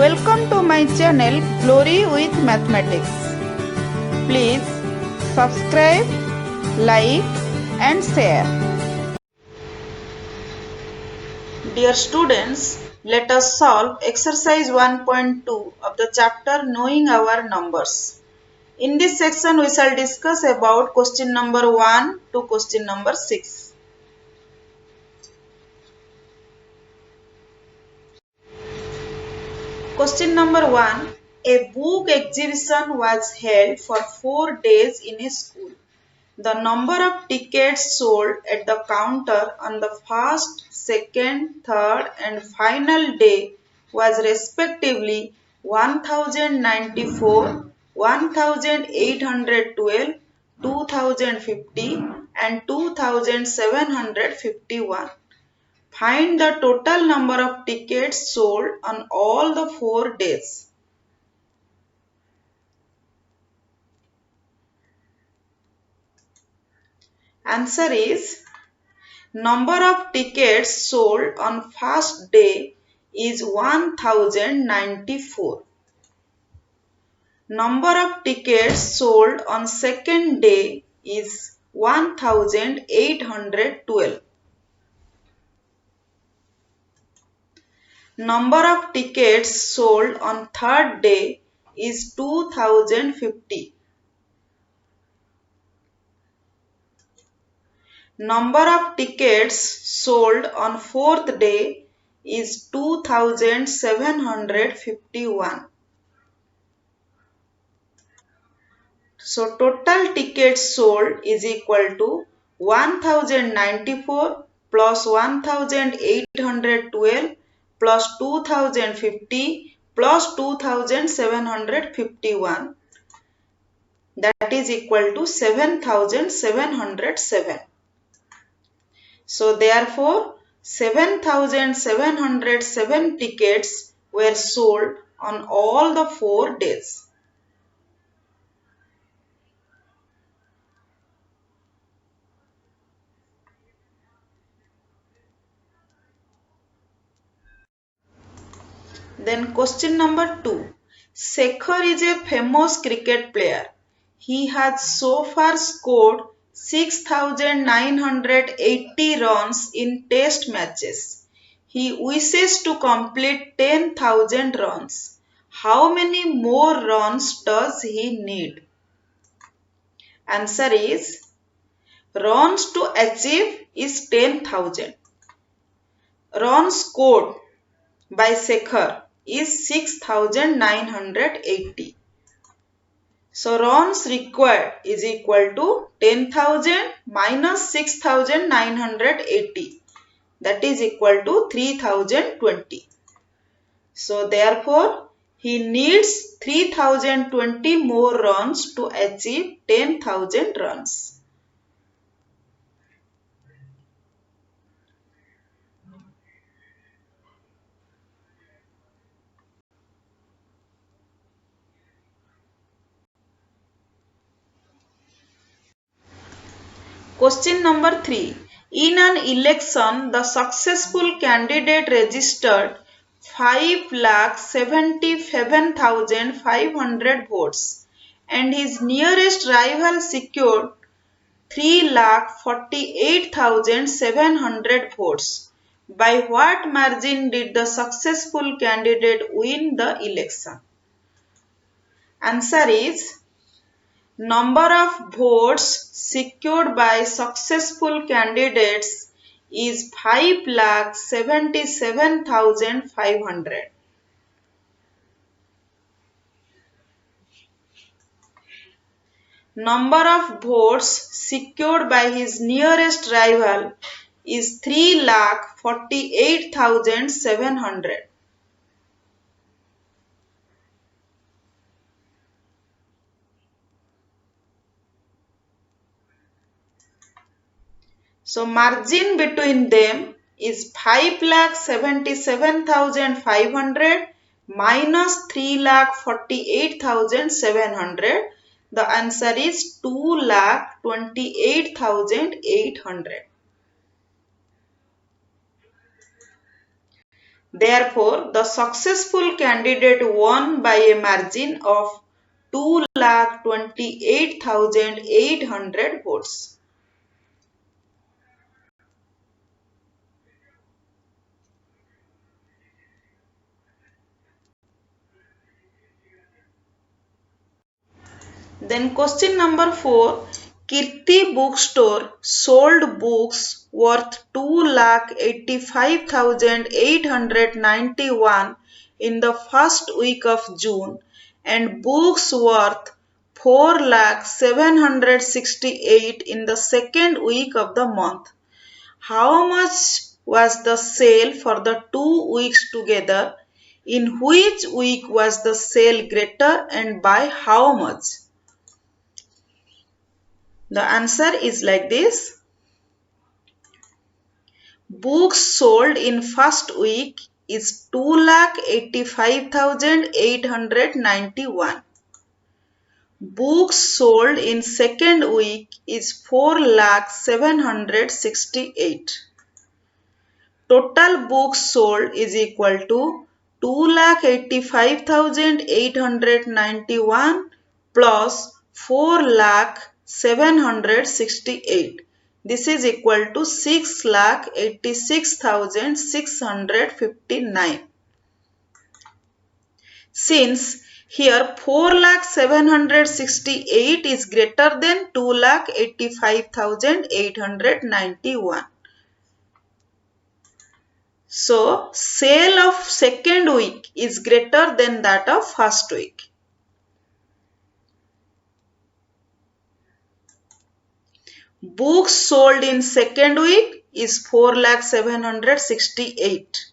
Welcome to my channel Glory with Mathematics. Please subscribe, like and share. Dear students, let us solve exercise 1.2 of the chapter Knowing Our Numbers. In this section we shall discuss about question number 1 to question number 6. Question number 1. A book exhibition was held for 4 days in a school. The number of tickets sold at the counter on the first, second, third and final day was respectively 1094, 1812, 2050 and 2751. Find the total number of tickets sold on all the 4 days. Answer is, number of tickets sold on first day is 1094. Number of tickets sold on second day is 1812. Number of tickets sold on third day is 2050. Number of tickets sold on fourth day is 2751. So total tickets sold is equal to 1094 plus 1812 plus 2050 plus 2751, that is equal to 7707. So therefore 7707 tickets were sold on all the 4 days. Then question number 2. Shekhar is a famous cricket player. He has so far scored 6,980 runs in test matches. He wishes to complete 10,000 runs. How many more runs does he need? Answer is, runs to achieve is 10,000. Runs scored by Shekhar is 6,980. So runs required is equal to 10,000 minus 6,980, that is equal to 3,020. So therefore he needs 3,020 more runs to achieve 10,000 runs. Question number 3. In an election, the successful candidate registered 5,77,500 votes and his nearest rival secured 3,48,700 votes. By what margin did the successful candidate win the election? Answer is, number of votes secured by successful candidates is 5,77,500. Number of votes secured by his nearest rival is 3,48,700. So margin between them is 5,77,500 minus 3,48,700. The answer is 2,28,800. Therefore, the successful candidate won by a margin of 2,28,800 votes. Then question number 4. Kirti bookstore sold books worth 2,85,891 in the first week of June and books worth 4,768 in the second week of the month. How much was the sale for the 2 weeks together? In which week was the sale greater and by how much? The answer is like this. Books sold in first week is 2,85,891. Books sold in second week is 4,768. Total books sold is equal to 2,85,891 plus 4,768. This is equal to 6,86,659. Since here 4,768 is greater than 2,85,891. So, sale of second week is greater than that of first week. Books sold in second week is 4,768.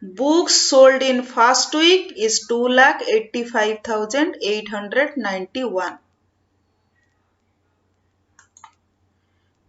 Books sold in first week is 2,85,891.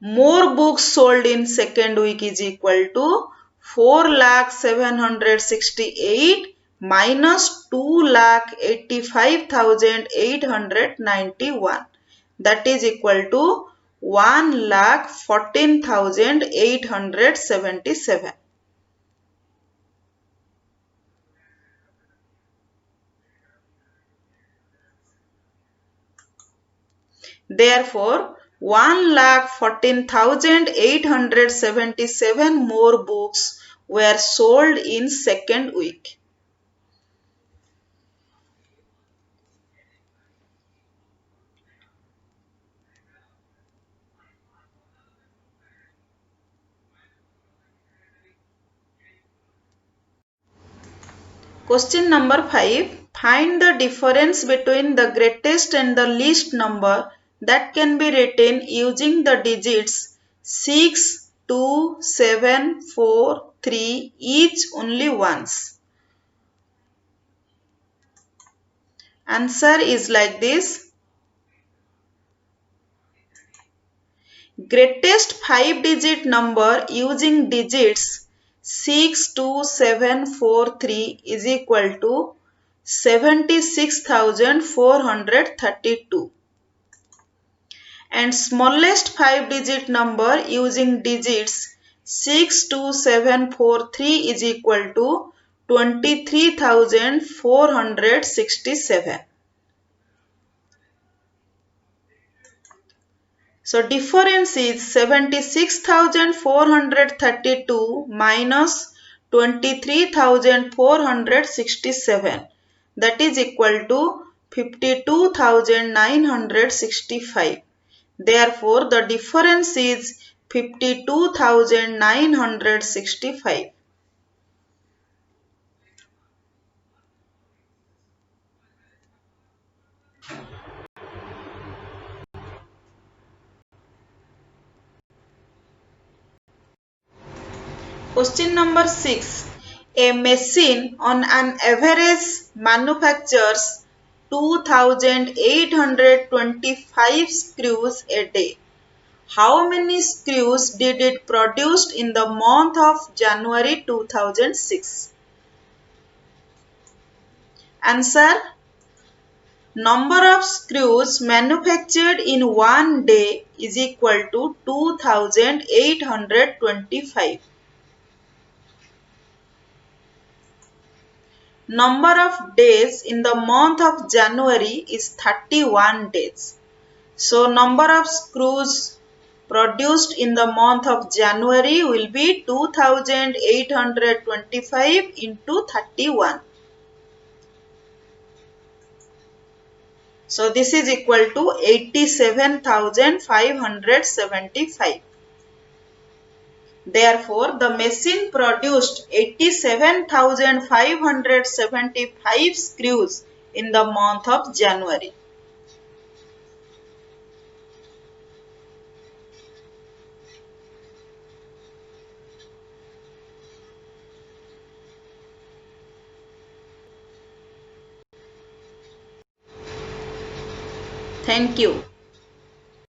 More books sold in second week is equal to 4,768 minus 2,85,891. That is equal to 1,14,877. Therefore, 1,14,877 more books were sold in second week. Question number 5. Find the difference between the greatest and the least number that can be written using the digits 6, 2, 7, 4, 3 each only once. Answer is like this. Greatest 5-digit number using digits 62743 is equal to 76,432. And smallest 5-digit number using digits 62743 is equal to 23,467. So difference is 76,432 minus 23,467. That is equal to 52,965. Therefore, the difference is 52,965. Question number 6. A machine on an average manufactures 2,825 screws a day. How many screws did it produce in the month of January 2006? Answer. Number of screws manufactured in one day is equal to 2825. Number of days in the month of January is 31 days. So number of screws produced in the month of January will be 2825 into 31. So this is equal to 87,575. Therefore, the machine produced 87,575 screws in the month of January. Thank you.